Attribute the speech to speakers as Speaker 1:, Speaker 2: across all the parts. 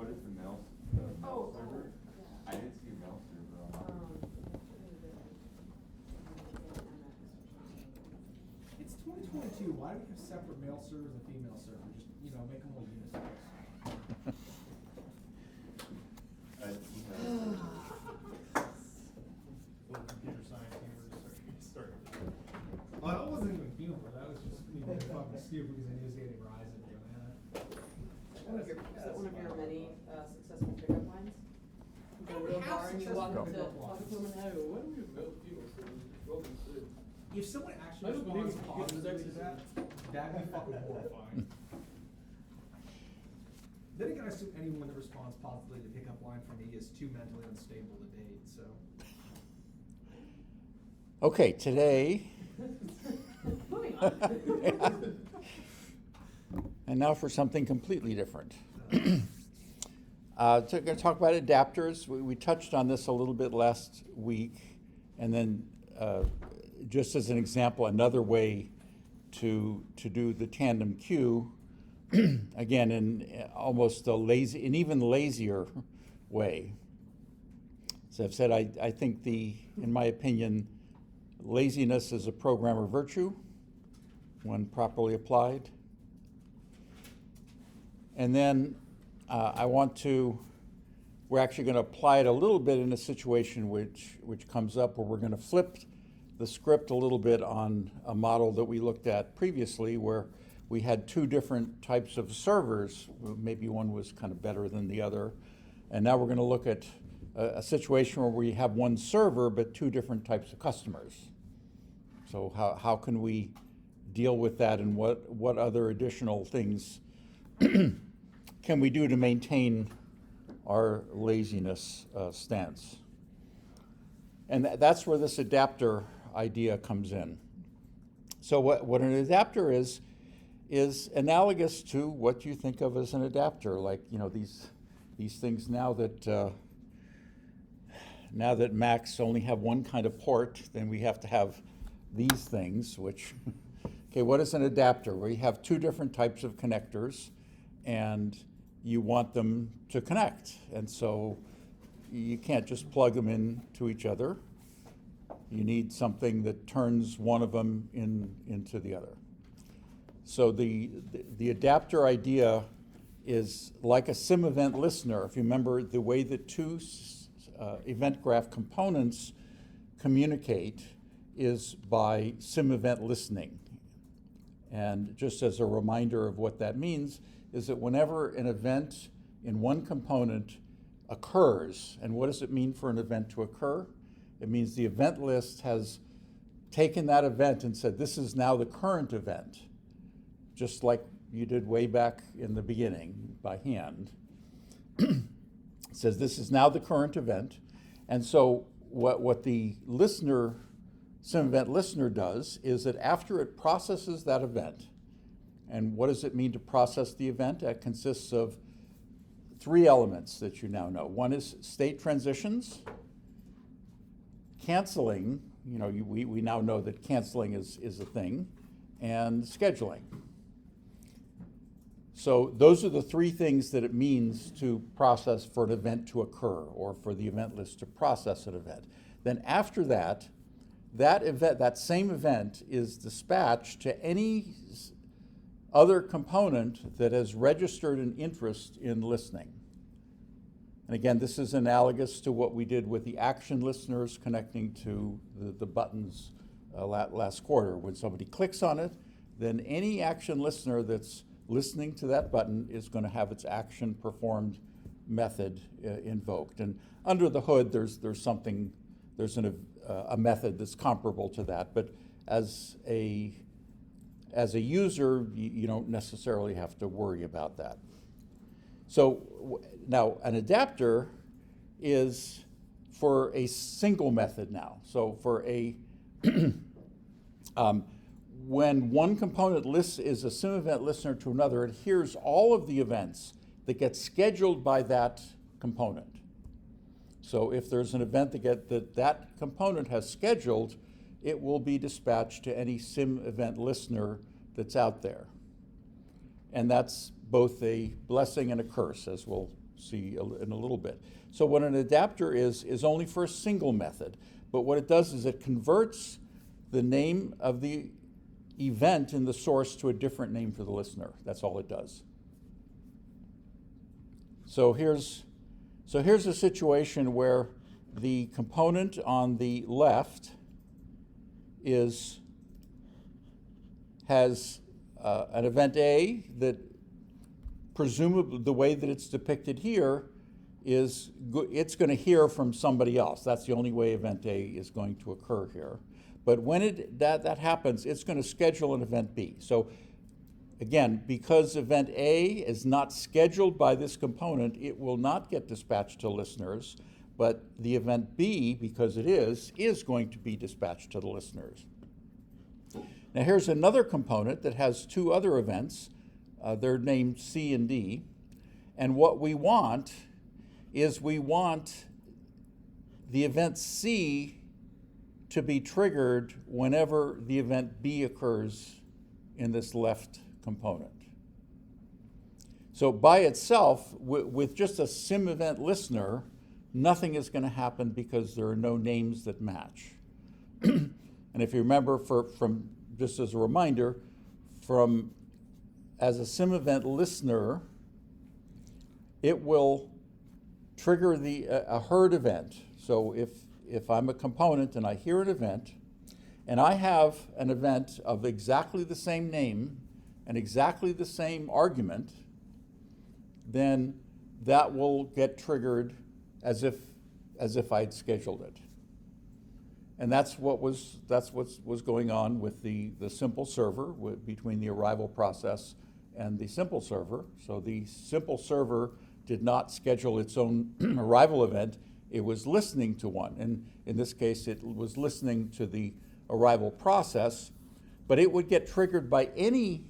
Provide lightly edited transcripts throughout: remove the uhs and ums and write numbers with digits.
Speaker 1: what is the mail,
Speaker 2: Oh,
Speaker 1: server?
Speaker 2: yeah.
Speaker 1: I didn't see a mail server on
Speaker 3: It's 2022, why do we have separate male servers and female servers? Just, make them all unisex.
Speaker 4: Little computer science humor started.
Speaker 3: Oh, that wasn't even humor, that was just me being fucking stupid because I knew it was getting Verizon doing that.
Speaker 2: Is that one of your many successful pickup lines? You go to a bar and you walk up to them and, hey, what do we have mail female service? Welcome to.
Speaker 3: If someone
Speaker 2: I
Speaker 3: actually
Speaker 2: don't believe
Speaker 3: responds
Speaker 2: it.
Speaker 3: positively to that, that'd be fucking horrifying. Then again, I assume anyone that responds positively to pickup line from me is too mentally unstable to date, so.
Speaker 5: Okay, today,
Speaker 2: Moving on.
Speaker 5: and now for something completely different. So we're going to talk about adapters. We touched on this a little bit last week, and then just as an example, another way to do the tandem queue, again in almost an even lazier way. As I've said, I think in my opinion, laziness is a programmer virtue when properly applied. And then we're actually going to apply it a little bit in a situation which comes up where we're going to flip the script a little bit on a model that we looked at previously where we had two different types of servers. Maybe one was kind of better than the other. And now we're going to look at a situation where we have one server but two different types of customers. So how can we deal with that, and what other additional things can we do to maintain our laziness stance? And that's where this adapter idea comes in. So what an adapter is analogous to what you think of as an adapter, like these things now that Macs only have one kind of port, then we have to have these things, which, okay, what is an adapter? We have two different types of connectors, and you want them to connect. And so you can't just plug them into each other. You need something that turns one of them into the other. So the adapter idea is like a sim event listener. If you remember, the way that two event graph components communicate is by sim event listening. And just as a reminder of what that means is that whenever an event in one component occurs, and what does it mean for an event to occur? It means the event list has taken that event and said, this is now the current event, just like you did way back in the beginning by hand. It says this is now the current event. And so what the sim event listener does is that after it processes that event, and what does it mean to process the event? That consists of three elements that you now know. One is state transitions, canceling, we now know that canceling is a thing, and scheduling. So those are the three things that it means to process for an event to occur, or for the event list to process an event. Then after that same event is dispatched to any other component that has registered an interest in listening. And again, this is analogous to what we did with the action listeners connecting to the buttons last quarter. When somebody clicks on it, then any action listener that's listening to that button is going to have its action performed method invoked. And under the hood, there's a method that's comparable to that. But as a user, you don't necessarily have to worry about that. So now an adapter is for a single method now. So for when one component is a sim event listener to another, it hears all of the events that get scheduled by that component. So if there's an event that component has scheduled, it will be dispatched to any sim event listener that's out there. And that's both a blessing and a curse, as we'll see in a little bit. So what an adapter is only for a single method, but what it does is it converts the name of the event in the source to a different name for the listener. That's all it does. So here's a situation where the component on the left has an event A that presumably the way that it's depicted here is it's going to hear from somebody else. That's the only way event A is going to occur here. But when that happens, it's going to schedule an event B. So again, because event A is not scheduled by this component, it will not get dispatched to listeners, but the event B, because it is going to be dispatched to the listeners. Now here's another component that has two other events. They're named C and D. And what we want is we want the event C to be triggered whenever the event B occurs in this left component. So by itself, with just a sim event listener, nothing is going to happen because there are no names that match. And if you remember, from just as a reminder, as a sim event listener, it will trigger a heard event. So if I'm a component and I hear an event, and I have an event of exactly the same name and exactly the same argument, then that will get triggered as if I'd scheduled it. And that's what was going on with the simple server between the arrival process and the simple server. So the simple server did not schedule its own arrival event. It was listening to one. And in this case, it was listening to the arrival process, but it would get triggered by any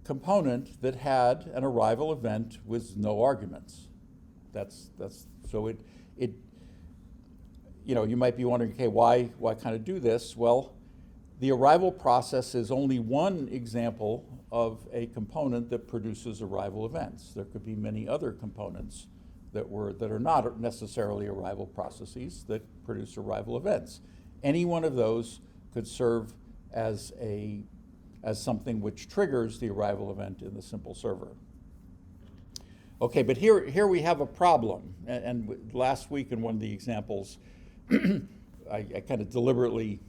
Speaker 5: component that had an arrival event with no arguments. So it you might be wondering, okay, why kind of do this? Well, the arrival process is only one example of a component that produces arrival events. There could be many other components that are not necessarily arrival processes that produce arrival events. Any one of those could serve as something which triggers the arrival event in the simple server. Okay, but here we have a problem. And last week in one of the examples, I kind of deliberately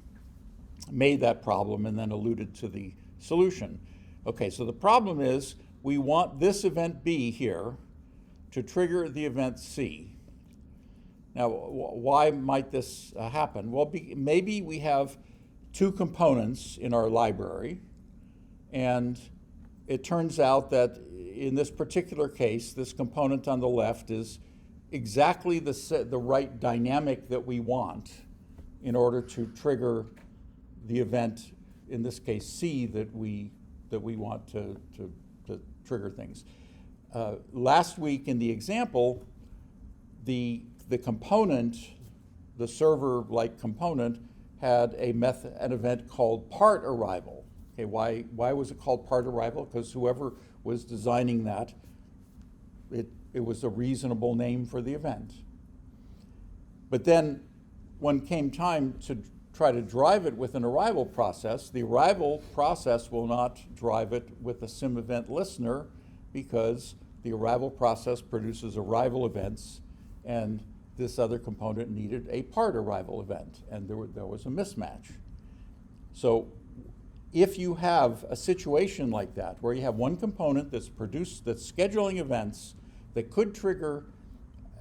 Speaker 5: made that problem and then alluded to the solution. Okay, so the problem is we want this event B here to trigger the event C. Now, why might this happen? Well, maybe we have two components in our library, and it turns out that in this particular case, this component on the left is exactly the right dynamic that we want in order to trigger the event, in this case C, that we want to trigger things. Last week in the example, the component, the server-like component, had an event called part arrival. Okay, why was it called part arrival? Because whoever was designing that, it was a reasonable name for the event. But then when came time to try to drive it with an arrival process, the arrival process will not drive it with a sim event listener because the arrival process produces arrival events, and this other component needed a part arrival event, and there was a mismatch. So if you have a situation like that, where you have one component that's scheduling events that could trigger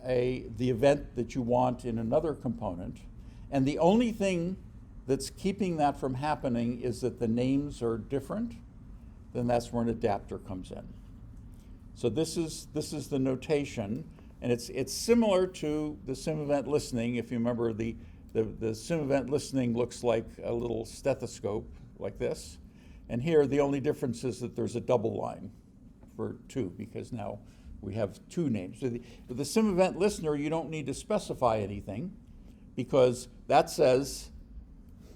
Speaker 5: the event that you want in another component, and the only thing that's keeping that from happening is that the names are different, then that's where an adapter comes in. So this is the notation, and it's similar to the sim event listening. If you remember, the sim event listening looks like a little stethoscope like this, and here the only difference is that there's a double line for two, because now we have two names. So with the sim event listener, you don't need to specify anything, because that says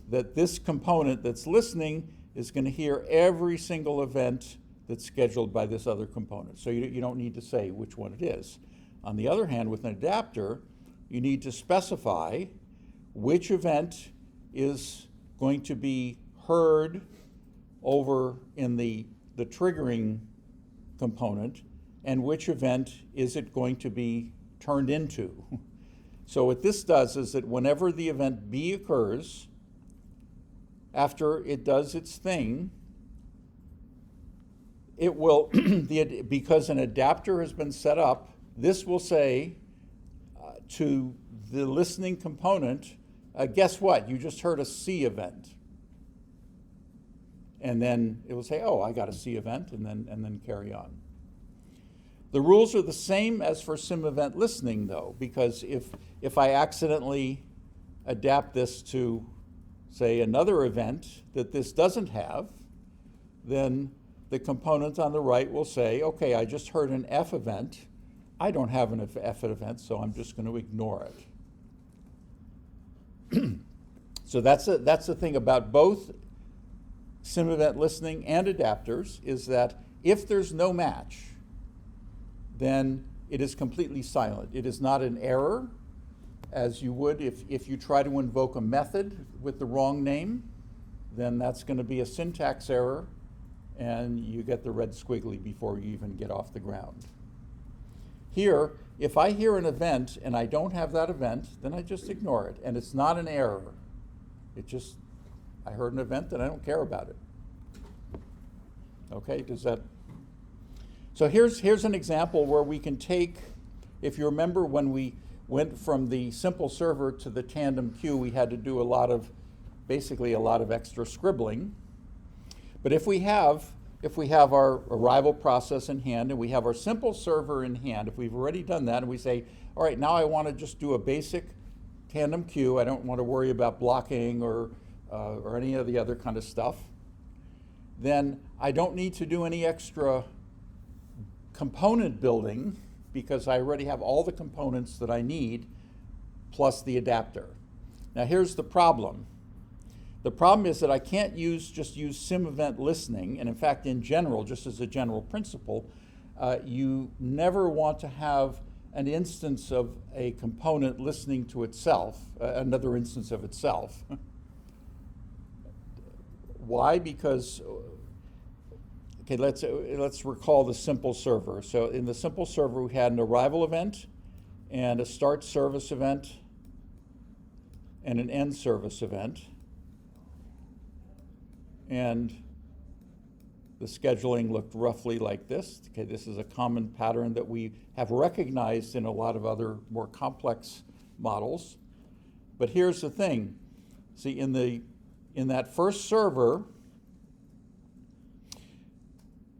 Speaker 5: that this component that's listening is going to hear every single event that's scheduled by this other component. So you don't need to say which one it is. On the other hand, with an adapter, you need to specify which event is going to be heard over in the triggering component, and which event is it going to be turned into. So what this does is that whenever the event B occurs, after it does its thing, it will, because an adapter has been set up, this will say to the listening component, guess what? You just heard a C event. And then it will say, oh, I got a C event, and then carry on. The rules are the same as for sim event listening, though, because if I accidentally adapt this to, say, another event that this doesn't have, then the component on the right will say, okay, I just heard an F event. I don't have an F event, so I'm just going to ignore it. So that's the thing about both sim event listening and adapters, is that if there's no match, then it is completely silent. It is not an error, as you would if you try to invoke a method with the wrong name, then that's going to be a syntax error, and you get the red squiggly before you even get off the ground. Here, if I hear an event and I don't have that event, then I just ignore it, and it's not an error. It just, I heard an event and I don't care about it. Okay, does that? So here's an example where we can take, if you remember when we went from the simple server to the tandem queue, we had to do basically a lot of extra scribbling. But if we have our arrival process in hand and we have our simple server in hand, if we've already done that and we say, all right, now I want to just do a basic tandem queue, I don't want to worry about blocking or any of the other kind of stuff, then I don't need to do any extra component building because I already have all the components that I need plus the adapter. Now here's the problem. The problem is that I can't just use sim event listening, and in fact in general, just as a general principle, you never want to have an instance of a component listening to itself, another instance of itself. Why? Because, okay, let's recall the simple server. So in the simple server, we had an arrival event and a start service event and an end service event. And the scheduling looked roughly like this. Okay, this is a common pattern that we have recognized in a lot of other more complex models. But here's the thing. See, in that first server,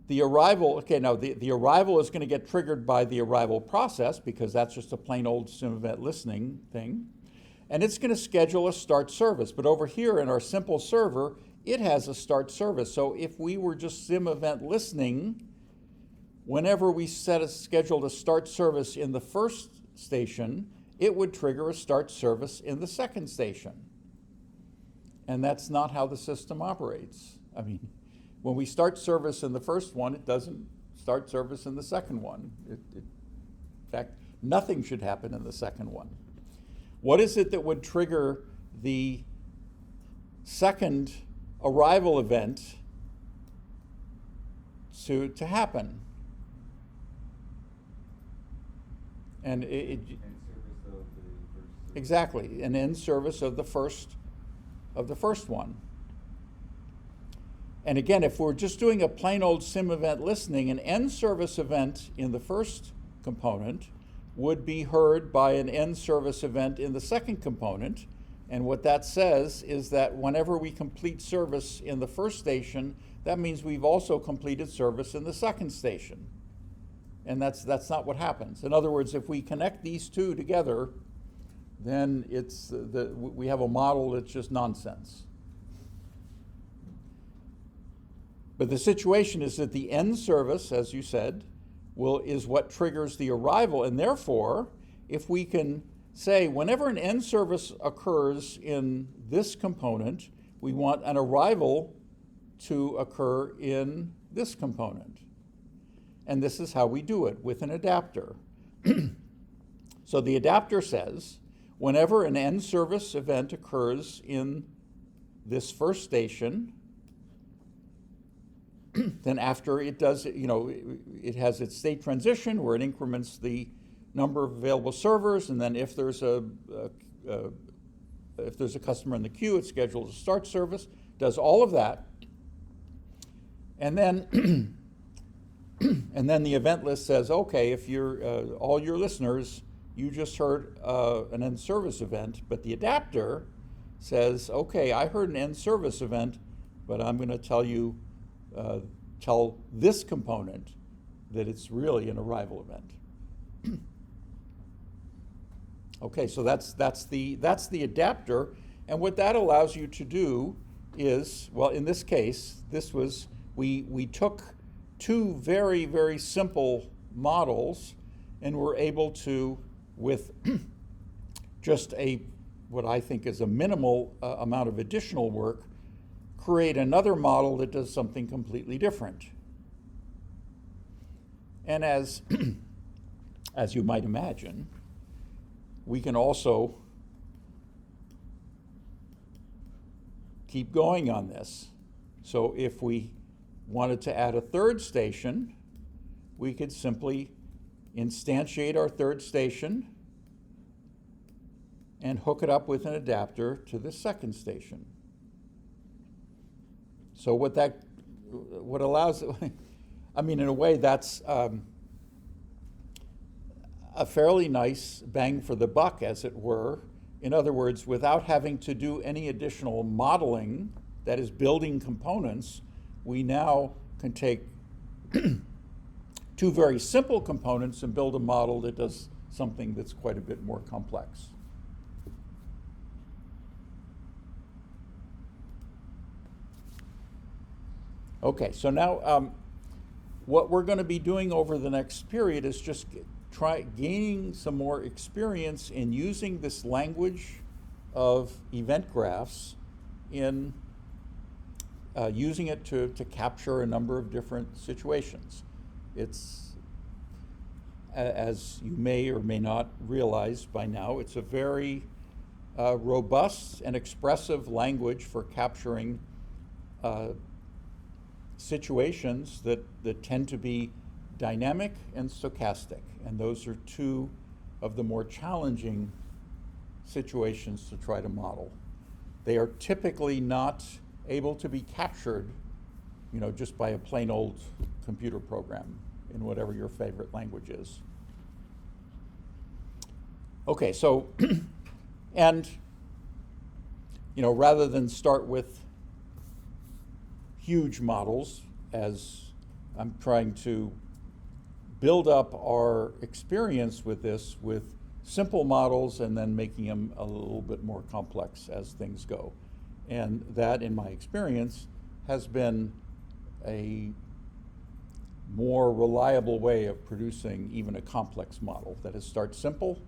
Speaker 5: the arrival, okay, now the arrival is going to get triggered by the arrival process because that's just a plain old sim event listening thing. And it's going to schedule a start service. But over here in our simple server, it has a start service. So if we were just sim event listening, whenever we scheduled a start service in the first station, it would trigger a start service in the second station. And that's not how the system operates. I mean, when we start service in the first one, it doesn't start service in the second one. In fact, nothing should happen in the second one. What is it that would trigger the second arrival event to happen? And
Speaker 1: In service of the first.
Speaker 5: exactly, an end service of the first one. And again, if we're just doing a plain old sim event listening, an end service event in the first component would be heard by an end service event in the second component. And what that says is that whenever we complete service in the first station, that means we've also completed service in the second station. And that's not what happens. In other words, if we connect these two together, then we have a model that's just nonsense. But the situation is that the end service, as you said, is what triggers the arrival. And therefore, if we can say whenever an end service occurs in this component, we want an arrival to occur in this component. And this is how we do it with an adapter. So the adapter says, whenever an end service event occurs in this first station, then after it does, it has its state transition where it increments the number of available servers, and then if there's a customer in the queue, it schedules a start service, does all of that, and then and then the event list says, okay, if you're all your listeners, you just heard an end service event, but the adapter says, okay, I heard an end service event, but I'm going to tell this component that it's really an arrival event. Okay, so that's the adapter, and what that allows you to do is, well, in this case, we took two very, very simple models, and we're able to, with just what I think is a minimal amount of additional work, create another model that does something completely different. And as you might imagine, we can also keep going on this. So if we wanted to add a third station, we could simply instantiate our third station and hook it up with an adapter to the second station. So what allows, I mean, in a way, that's a fairly nice bang for the buck, as it were. In other words, without having to do any additional modeling, that is building components, we now can take two very simple components and build a model that does something that's quite a bit more complex. Okay, so now what we're going to be doing over the next period is just gaining some more experience in using this language of event graphs in using it to capture a number of different situations. It's, as you may or may not realize by now, it's a very robust and expressive language for capturing situations that tend to be dynamic and stochastic. And those are two of the more challenging situations to try to model. They are typically not able to be captured, just by a plain old computer program in whatever your favorite language is. Okay, so, and, rather than start with huge models, as I'm trying to build up our experience with this with simple models and then making them a little bit more complex as things go. And that, in my experience, has been a more reliable way of producing even a complex model. That is, start simple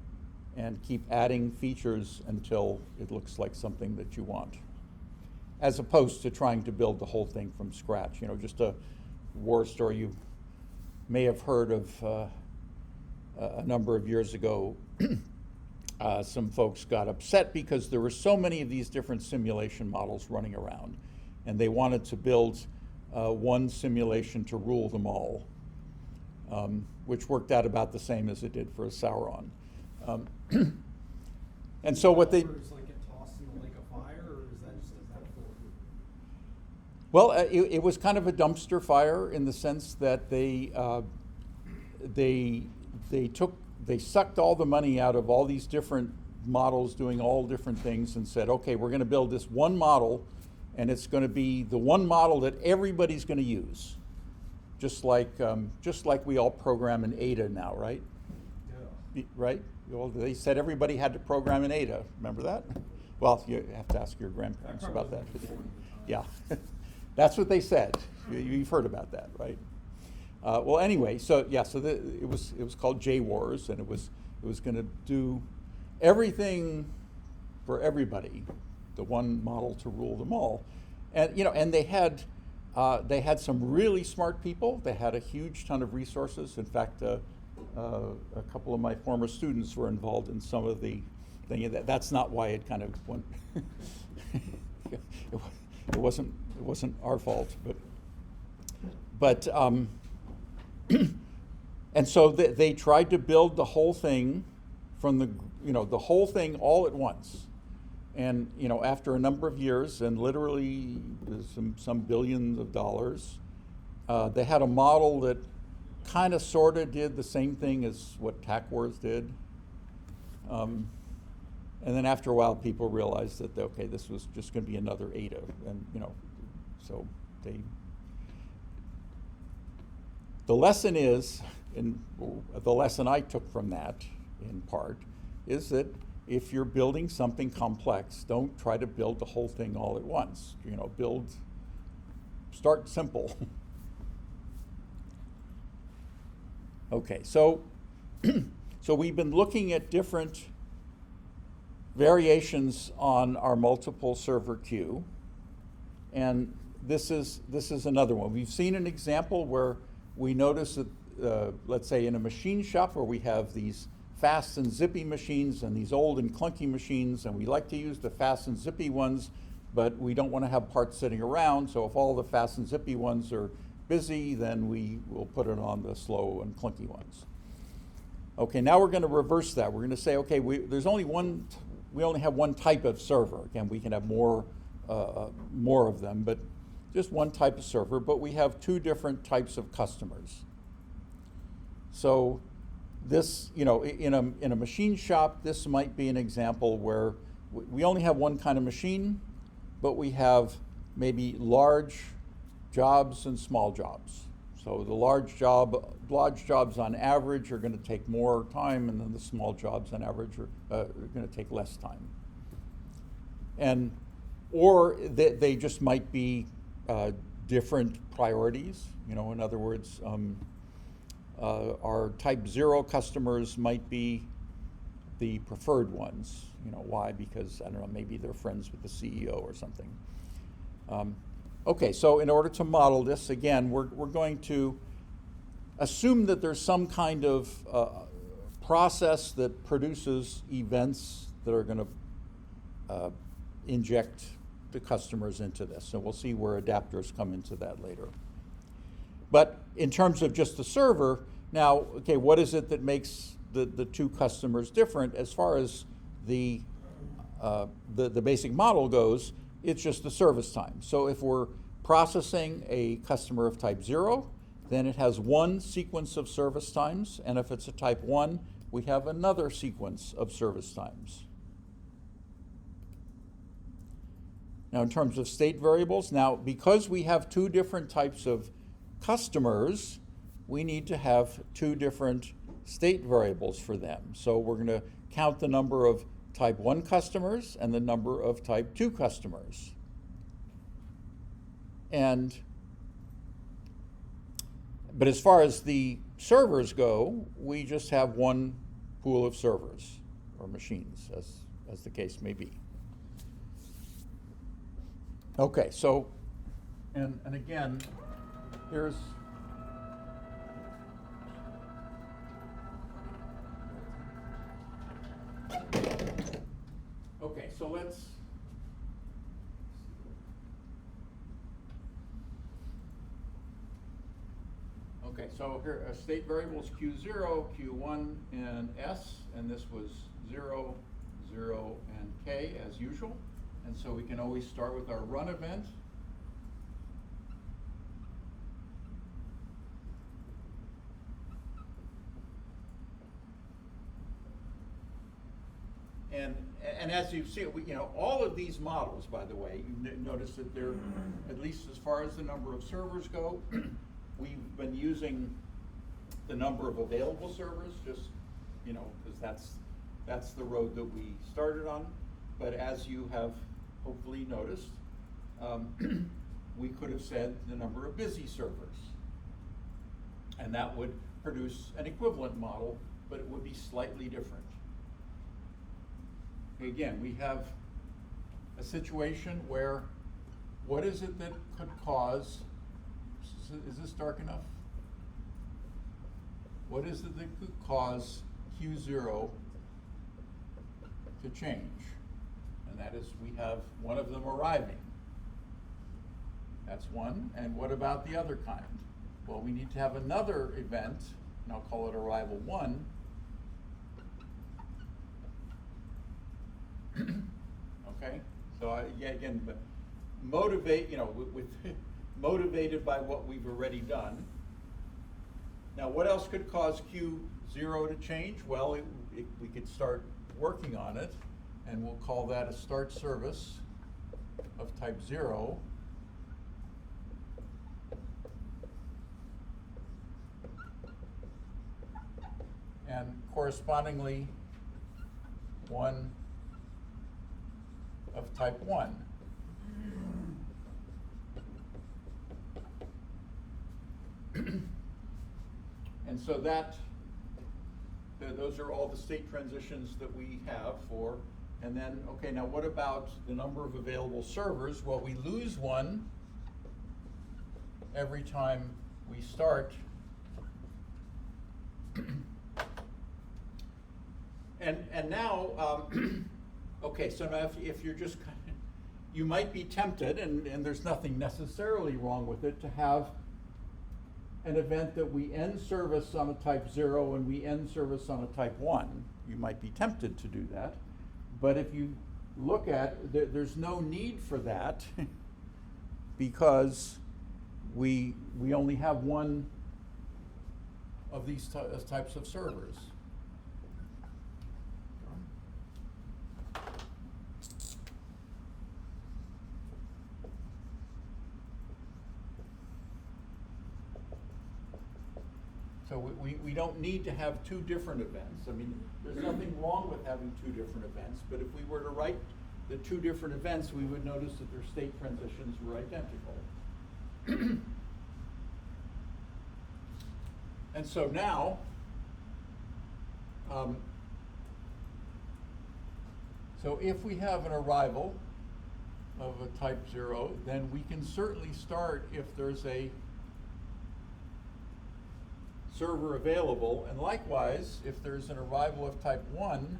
Speaker 5: and keep adding features until it looks like something that you want, as opposed to trying to build the whole thing from scratch. Just a war story you may have heard of a number of years ago. Some folks got upset because there were so many of these different simulation models running around, and they wanted to build one simulation to rule them all, which worked out about the same as it did for a Sauron. And so what they...
Speaker 3: Does like get tossed in the lake of fire, or is that just a metaphor?
Speaker 5: Well, it was kind of a dumpster fire in the sense that they sucked all the money out of all these different models doing all different things and said, okay, we're going to build this one model, and it's going to be the one model that everybody's going to use, just like we all program in Ada now, right?
Speaker 3: Yeah.
Speaker 5: Right? Well, they said everybody had to program in Ada. Remember that? Well, you have to ask your grandparents about that. Yeah, that's what they said. You've heard about that, right? Well, anyway, so yeah, so it was called JWARS, and it was going to do everything for everybody, the one model to rule them all, and and they had They had some really smart people. They had a huge ton of resources. In fact, a couple of my former students were involved in some of the thing. That's not why it kind of went. It wasn't our fault, but and so they tried to build the whole thing from the whole thing all at once. And after a number of years and literally some billions of dollars, they had a model that kind of sort of did the same thing as what TACWARS did. And then after a while, people realized that okay, this was just going to be another Ada, and so the lesson is, and the lesson I took from that in part is that if you're building something complex, don't try to build the whole thing all at once. Start simple. Okay, so we've been looking at different variations on our multiple server queue, and this is another one. We've seen an example where we notice that, let's say in a machine shop where we have these fast and zippy machines and these old and clunky machines, and we like to use the fast and zippy ones, but we don't want to have parts sitting around, so if all the fast and zippy ones are busy, then we will put it on the slow and clunky ones. Okay, now we're going to reverse that. We're going to say, okay, we only have one type of server. Again, we can have more of them, but just one type of server, but we have two different types of customers. So this, in a machine shop, this might be an example where we only have one kind of machine, but we have maybe large jobs and small jobs. So the large jobs on average are going to take more time, and then the small jobs on average are going to take less time. Or they just might be different priorities. In other words, our type 0 customers might be the preferred ones. Why? Because, I don't know, maybe they're friends with the CEO or something. Okay, so in order to model this, again, we're going to assume that there's some kind of process that produces events that are going to inject the customers into this. And we'll see where adapters come into that later. But in terms of just the server, now, okay, what is it that makes the two customers different? As far as the basic model goes, it's just the service time. So if we're processing a customer of type 0, then it has one sequence of service times, and if it's a type 1, we have another sequence of service times. Now, in terms of state variables, now because we have two different types of customers, we need to have two different state variables for them. So we're going to count the number of type 1 customers and the number of type 2 customers. But as far as the servers go, we just have one pool of servers or machines, as the case may be. Okay, so, and again, here's, okay, so let's, okay, so here state variables Q0, Q1, and S, and this was 0, 0, and K as usual. And so we can always start with our run event. And as you see, all of these models, by the way, you notice that they're, at least as far as the number of servers go, we've been using the number of available servers, just, because that's the road that we started on. But as you have hopefully noticed, we could have said the number of busy servers. And that would produce an equivalent model, but it would be slightly different. Again, we have a situation where what is it that could cause is this dark enough? What is it that could cause Q0 to change? And that is, we have one of them arriving. That's one. And what about the other kind? Well, we need to have another event, and I'll call it arrival 1. Okay? So yeah, again, but motivate, with motivated by what we've already done. Now, what else could cause Q0 to change? Well, we could start working on it, and we'll call that a start service of type 0. And correspondingly, one of type 1. And so those are all the state transitions that we have for, and then, okay, now what about the number of available servers? Well, we lose one every time we start. And now, okay, so now if you're just you might be tempted, and there's nothing necessarily wrong with it, to have an event that we end service on a type 0 and we end service on a type 1. You might be tempted to do that. But if you look at, there's no need for that because we only have one of these types of servers. So we don't need to have two different events. I mean, there's nothing wrong with having two different events, but if we were to write the two different events, we would notice that their state transitions were identical. And so now, so if we have an arrival of a type 0, then we can certainly start if there's a server available, and likewise, if there's an arrival of type 1,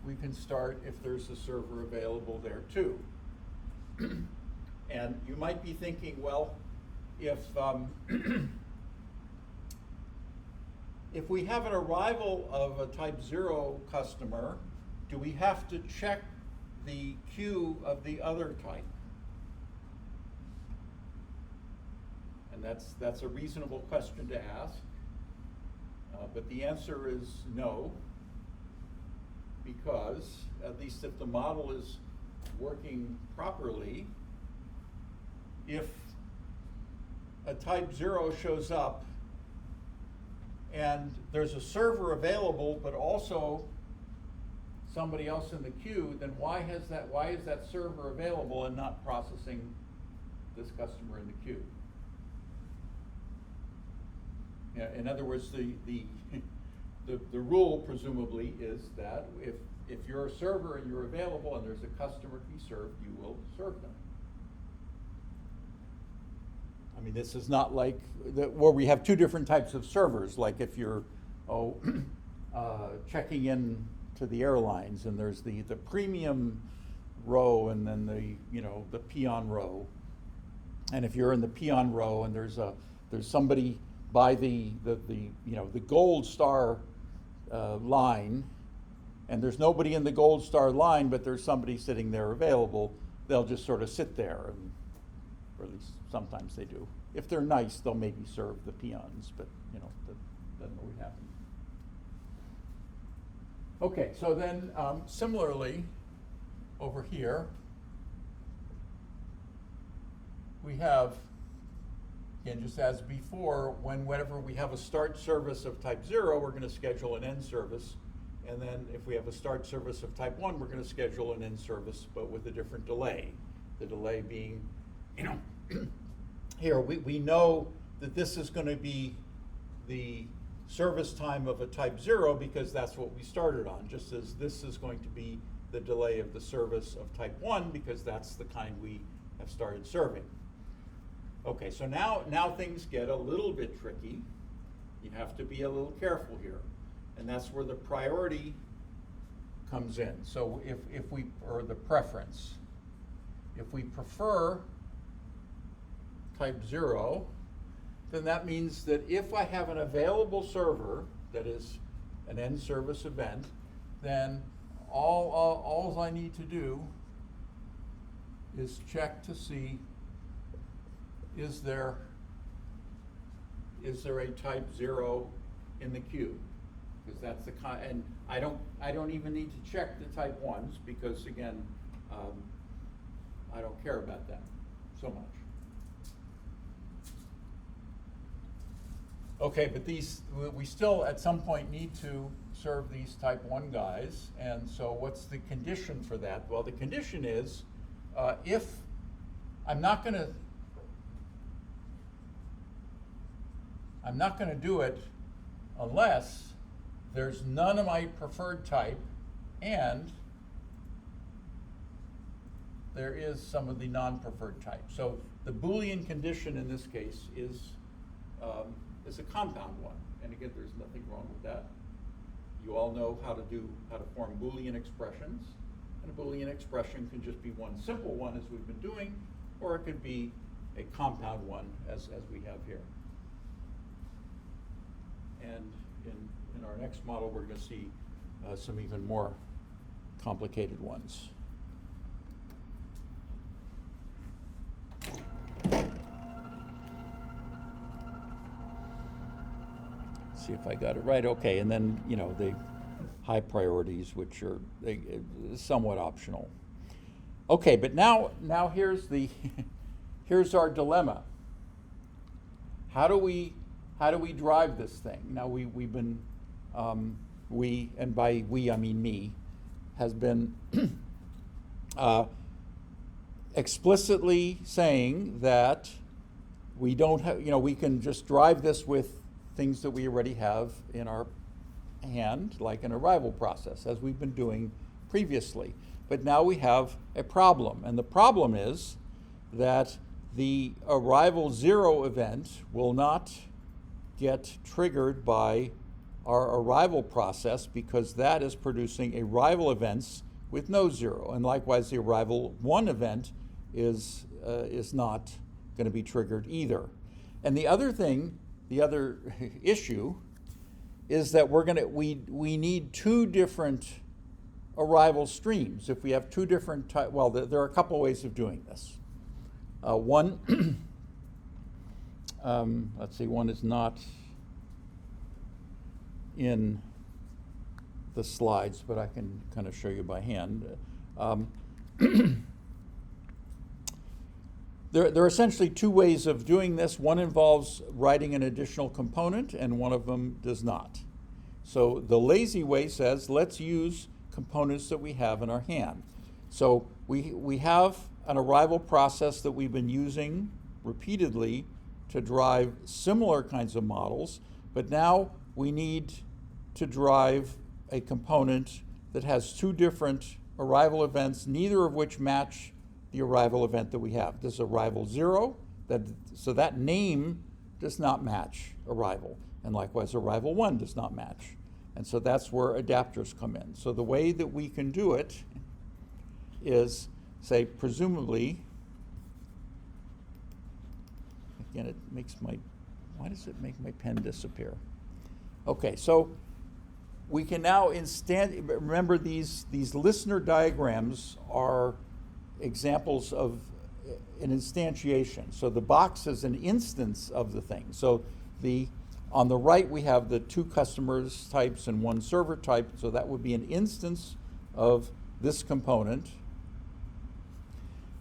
Speaker 5: we can start if there's a server available there too. And you might be thinking, well, if if we have an arrival of a type 0 customer, do we have to check the queue of the other type? And that's a reasonable question to ask, but the answer is no, because at least if the model is working properly, if a type 0 shows up and there's a server available but also somebody else in the queue, then why is that server available and not processing this customer in the queue? Yeah, in other words, the rule presumably is that if you're a server and you're available and there's a customer to be served, you will serve them. I mean, this is not like where we have two different types of servers, like if you're checking in to the airlines and there's the premium row and then the peon row. And if you're in the peon row and there's somebody by the gold star line, and there's nobody in the gold star line, but there's somebody sitting there available, they'll just sort of sit there, or at least sometimes they do. If they're nice, they'll maybe serve the peons, but that doesn't always happen. Okay, so then similarly, over here, we have, again, just as before, whenever we have a start service of type 0, we're going to schedule an end service. And then if we have a start service of type 1, we're going to schedule an end service, but with a different delay. The delay being, here we know that this is going to be the service time of a type 0 because that's what we started on, just as this is going to be the delay of the service of type 1 because that's the kind we have started serving. Okay, so now things get a little bit tricky. You have to be a little careful here. And that's where the priority comes in. So if we, or the preference, if we prefer type 0, then that means that if I have an available server that is an end service event, then all I need to do is check to see, is there a type 0 in the queue? Because that's the and I don't even need to check the type 1s because again, I don't care about them so much. Okay, but we still at some point need to serve these type 1 guys, and so what's the condition for that? Well, the condition is if I'm not going to do it unless there's none of my preferred type and there is some of the non-preferred type. So the Boolean condition in this case is a compound one. And again, there's nothing wrong with that. You all know how to form Boolean expressions. And a Boolean expression can just be one simple one as we've been doing, or it could be a compound one as we have here. And in our next model, we're going to see some even more complicated ones. See if I got it right. Okay, and then the high priorities, which are somewhat optional. Okay, but now here's here's our dilemma. How do we drive this thing? Now we've been we, and by we I mean me, has been explicitly saying that we don't have, we can just drive this with things that we already have in our hand, like an arrival process, as we've been doing previously. But now we have a problem, and the problem is that the arrival 0 event will not get triggered by our arrival process because that is producing arrival events with no 0, and likewise the arrival 1 event is not going to be triggered either. And the other issue is that we need two different arrival streams. If we have two different well, there are a couple ways of doing this. One, let's see, one is not in the slides, but I can kind of show you by hand. There are essentially two ways of doing this. One involves writing an additional component, and one of them does not. So the lazy way says, let's use components that we have in our hand. So we have an arrival process that we've been using repeatedly to drive similar kinds of models, but now we need to drive a component that has two different arrival events, neither of which match the arrival event that we have. This is arrival 0, so that name does not match arrival, and likewise arrival 1 does not match. And so that's where adapters come in. So the way that we can do it is, say, presumably, again, it makes why does it make my pen disappear? Okay, so we can now remember these listener diagrams are examples of an instantiation. So the box is an instance of the thing. So on the right we have the two customers types and one server type, so that would be an instance of this component.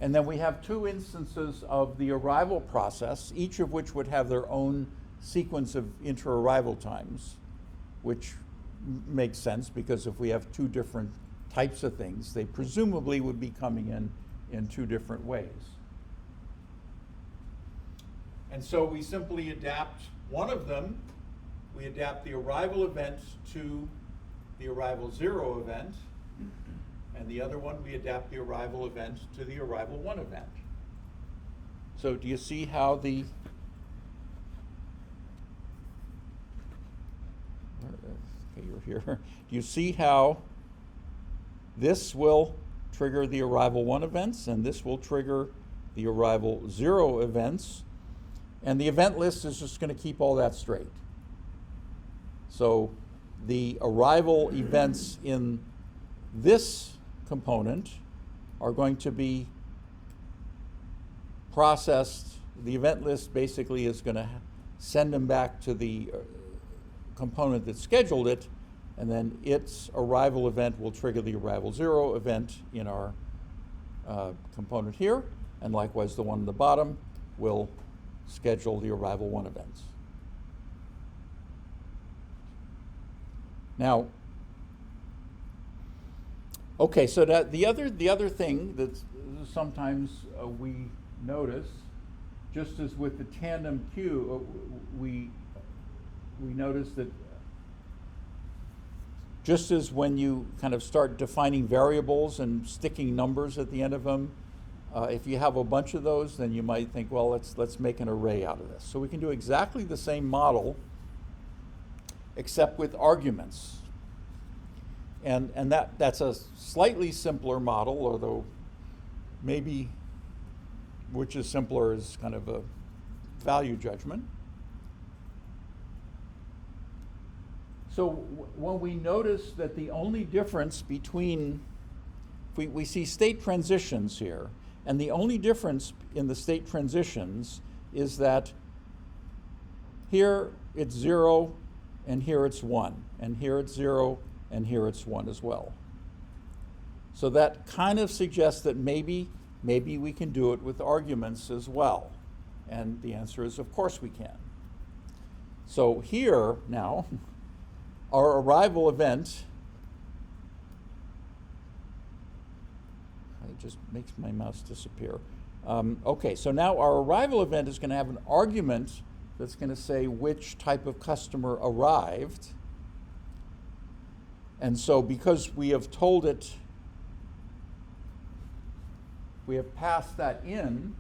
Speaker 5: And then we have two instances of the arrival process, each of which would have their own sequence of inter-arrival times, which makes sense because if we have two different types of things, they presumably would be coming in two different ways. And so we simply adapt one of them. We adapt the arrival event to the arrival 0 event, and the other one we adapt the arrival event to the arrival 1 event. So do you see how the, okay, you're here. Do you see how this will trigger the arrival 1 events, and this will trigger the arrival 0 events, and the event list is just going to keep all that straight. So the arrival events in this component are going to be processed. The event list basically is going to send them back to the component that scheduled it, and then its arrival event will trigger the arrival 0 event in our component here, and likewise the one on the bottom will schedule the arrival 1 events. Now, okay, so that the other thing that sometimes we notice, just as with the tandem queue, we notice that just as when you kind of start defining variables and sticking numbers at the end of them, if you have a bunch of those, then you might think, well, let's make an array out of this. So we can do exactly the same model, except with arguments. And that's a slightly simpler model, although maybe which is simpler is kind of a value judgment. So when we notice that the only difference between, we see state transitions here, and the only difference in the state transitions is that here it's 0, and here it's 1, and here it's 0, and here it's 1 as well. So that kind of suggests that maybe we can do it with arguments as well. And the answer is, of course we can. So here now, our arrival event, it just makes my mouse disappear. Okay, so now our arrival event is going to have an argument that's going to say which type of customer arrived. And so because we have told it, we have passed that in,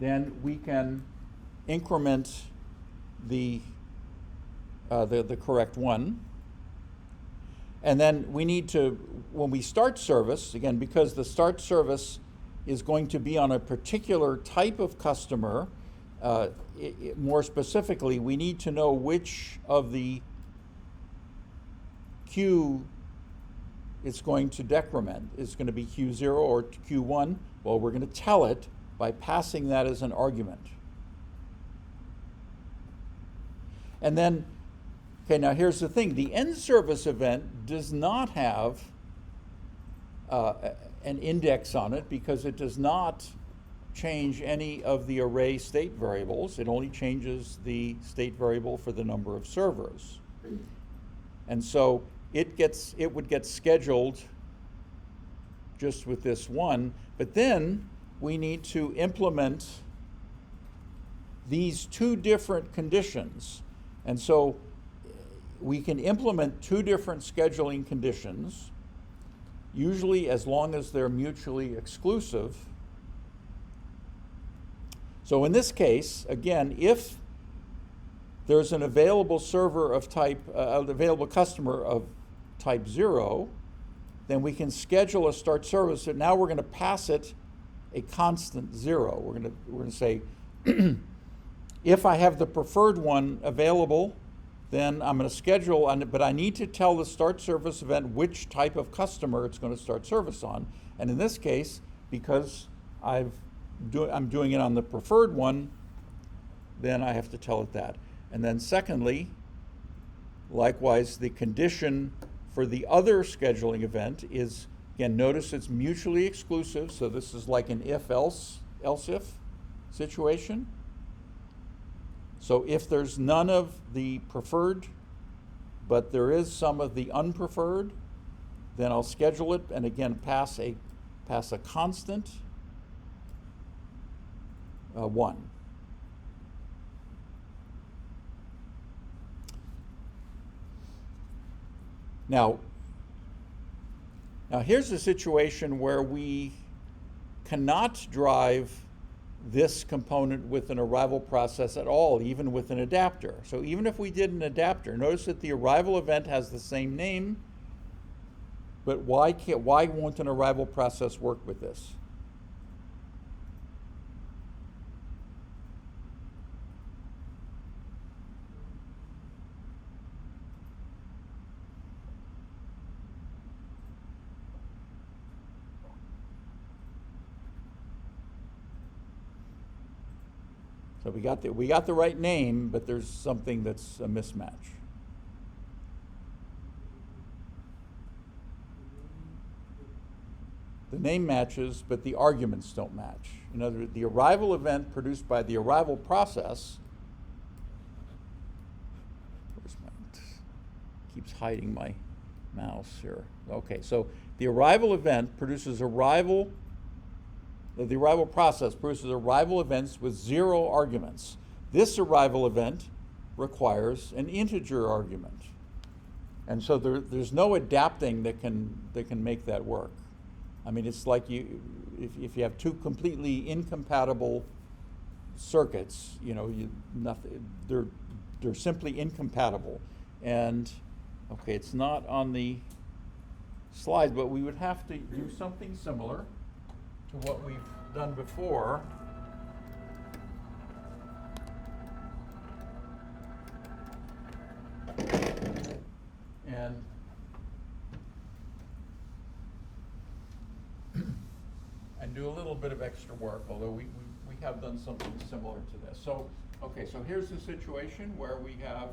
Speaker 5: then we can increment the correct one. And then we need to, when we start service, again, because the start service is going to be on a particular type of customer, more specifically, we need to know which of the queue it's going to decrement. Is going to be Q0 or Q1? Well, we're going to tell it by passing that as an argument. And then, okay, now here's the thing. The end service event does not have an index on it because it does not change any of the array state variables. It only changes the state variable for the number of servers. And so it would get scheduled just with this one, but then we need to implement these two different conditions. And so we can implement two different scheduling conditions, usually as long as they're mutually exclusive. So in this case, again, if there's an available server of type, available customer of type 0, then we can schedule a start service, and now we're going to pass it a constant 0. We're going to say, if I have the preferred one available, then I'm going to schedule, but I need to tell the start service event which type of customer it's going to start service on. And in this case, because I'm doing it on the preferred one, then I have to tell it that. And then secondly, likewise, the condition for the other scheduling event is, again, notice it's mutually exclusive, so this is like an if-else, else-if situation. So if there's none of the preferred, but there is some of the unpreferred, then I'll schedule it, and again, pass a constant 1. Now here's a situation where we cannot drive this component with an arrival process at all, even with an adapter. So even if we did an adapter, notice that the arrival event has the same name, but why won't an arrival process work with this? So we got the right name, but there's something that's a mismatch. The name matches, but the arguments don't match. In other words, the arrival event produced by the arrival process. Where's my? Keeps hiding my mouse here. Okay, so the arrival event produces arrival. The arrival process produces arrival events with 0 arguments. This arrival event requires an integer argument. And so there's no adapting that can make that work. I mean, it's like if you have 2 completely incompatible circuits, they're simply incompatible. And okay, it's not on the slide, but we would have to do something similar to what we've done before. And do a little bit of extra work, although we have done something similar to this. So, okay, so here's the situation where we have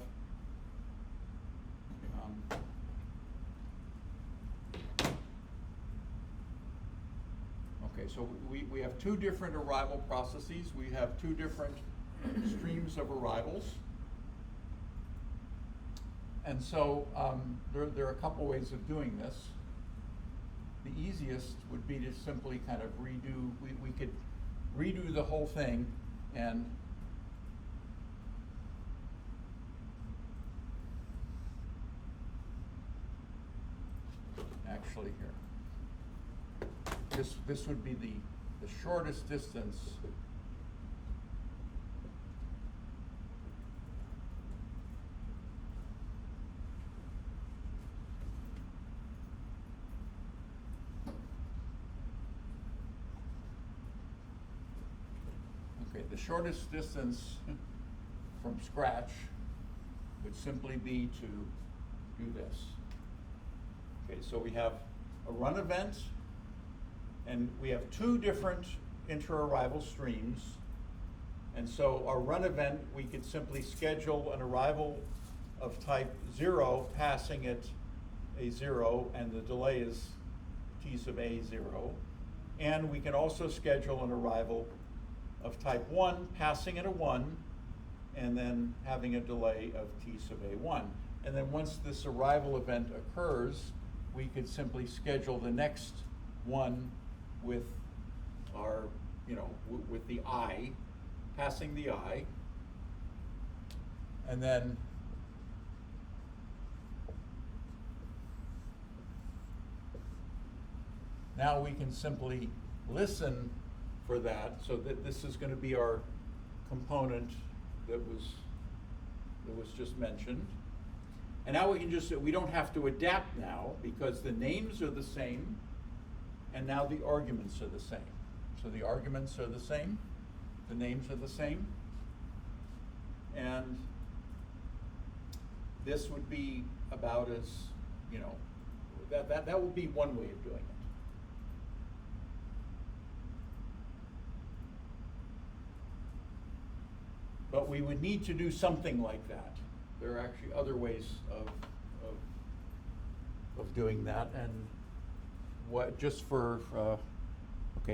Speaker 5: okay, so we have 2 different arrival processes. We have 2 different streams of arrivals. And so there are a couple ways of doing this. The easiest would be to simply kind of redo, we could redo the whole thing and actually here. This would be the shortest distance . Okay, the shortest distance from scratch would simply be to do this. Okay, so we have a run event, and we have 2 different inter-arrival streams. And so our run event, we could simply schedule an arrival of type 0, passing it a 0, and the delay is t sub a 0. And we can also schedule an arrival of type 1, passing it a 1, and then having a delay of t sub a1. And then once this arrival event occurs, we could simply schedule the next one with our, with the I, passing the I. And then now we can simply listen for that, so that this is going to be our component that was just mentioned. And now we don't have to adapt now, because the names are the same, and now the arguments are the same. So the arguments are the same, the names are the same, and this would be about as, that would be one way of doing it. But we would need to do something like that. There are actually other ways of doing that, and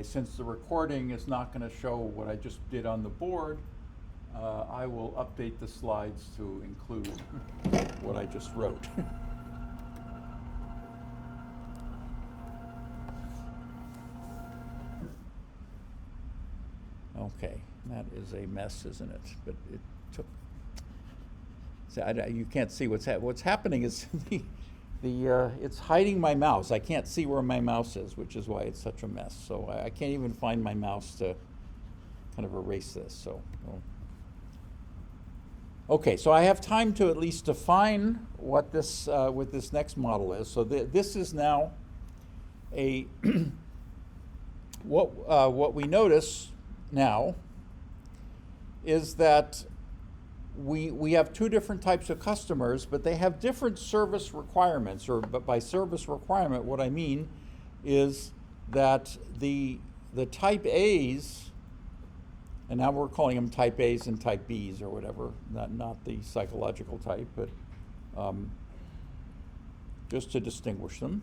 Speaker 5: since the recording is not going to show what I just did on the board, I will update the slides to include what I just wrote. Okay, that is a mess, isn't it? But it took. You can't see what's happening is it's hiding my mouse. I can't see where my mouse is, which is why it's such a mess. So I can't even find my mouse to kind of erase this, so. Okay, so I have time to at least define what this next model is. So this is now a, what we notice now is that we have two different types of customers, but they have different service requirements, but by service requirement, what I mean is that the type A's, and now we're calling them type A's and type B's or whatever, not the psychological type, but just to distinguish them.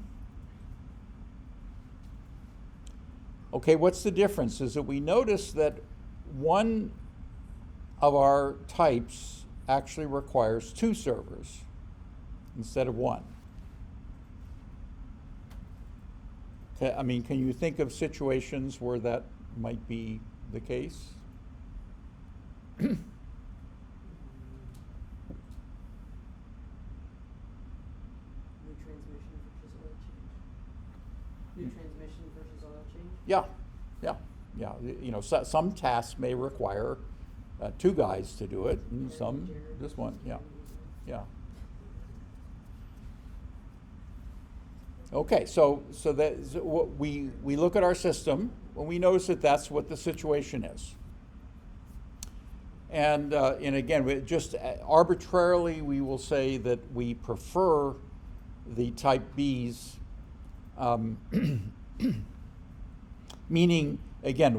Speaker 5: Okay, what's the difference? Is that we notice that one of our types actually requires two servers instead of one. I mean, can you think of situations where that might be the case?
Speaker 2: New transmission versus oil change. New transmission versus oil change?
Speaker 5: Yeah. You know, some tasks may require two guys to do it, and some just one. Yeah. Okay, so what we look at our system and we notice that that's what the situation is. And again, we just arbitrarily we will say that we prefer the type B's, meaning, again,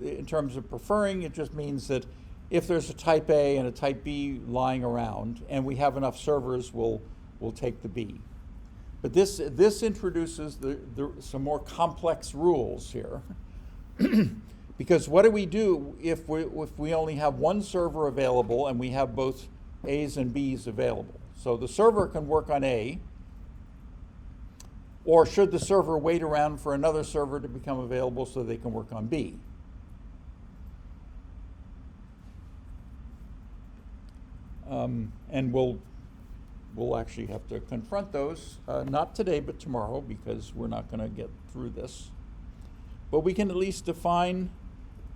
Speaker 5: in terms of preferring, it just means that if there's a type A and a type B lying around and we have enough servers, we'll take the B. But this introduces some more complex rules here. Because what do we do if we only have one server available and we have both A's and B's available? So the server can work on A, or should the server wait around for another server to become available so they can work on B? And we'll actually have to confront those, not today but tomorrow, because we're not going to get through this. But we can at least define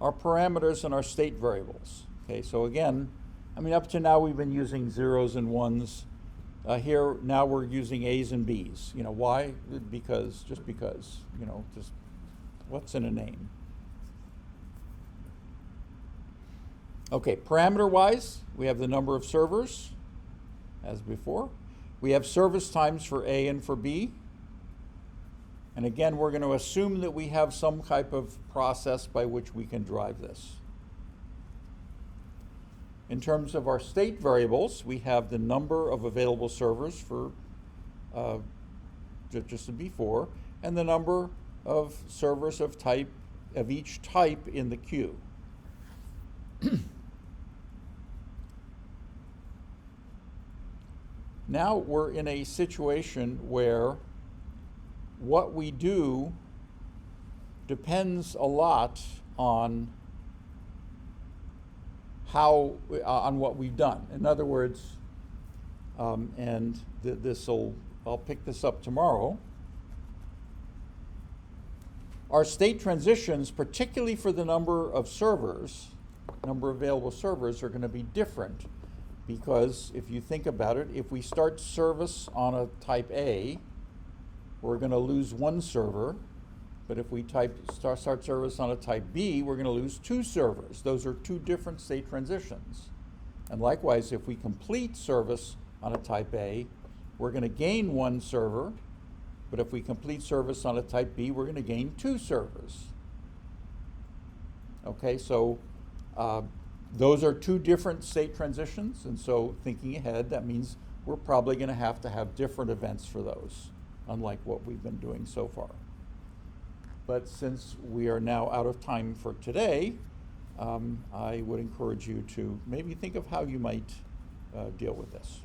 Speaker 5: our parameters and our state variables. Okay, so again, I mean, up to now we've been using zeros and ones. Here, now we're using A's and B's. You know, why? Just because, you know, just what's in a name? Okay, parameter-wise, we have the number of servers, as before. We have service times for A and for B. And again, we're going to assume that we have some type of process by which we can drive this. In terms of our state variables, we have the number of available servers for just as before, and the number of servers of each type in the queue. Now we're in a situation where what we do depends a lot on on what we've done. In other words, and I'll pick this up tomorrow. Our state transitions, particularly for the number of available servers, are going to be different. Because if you think about it, if we start service on a type A, we're going to lose one server. But if we start service on a type B, we're going to lose two servers. Those are two different state transitions. And likewise, if we complete service on a type A, we're going to gain one server. But if we complete service on a type B, we're going to gain two servers. Okay, so those are two different state transitions, and so thinking ahead, that means we're probably going to have different events for those, unlike what we've been doing so far. But since we are now out of time for today, I would encourage you to maybe think of how you might deal with this.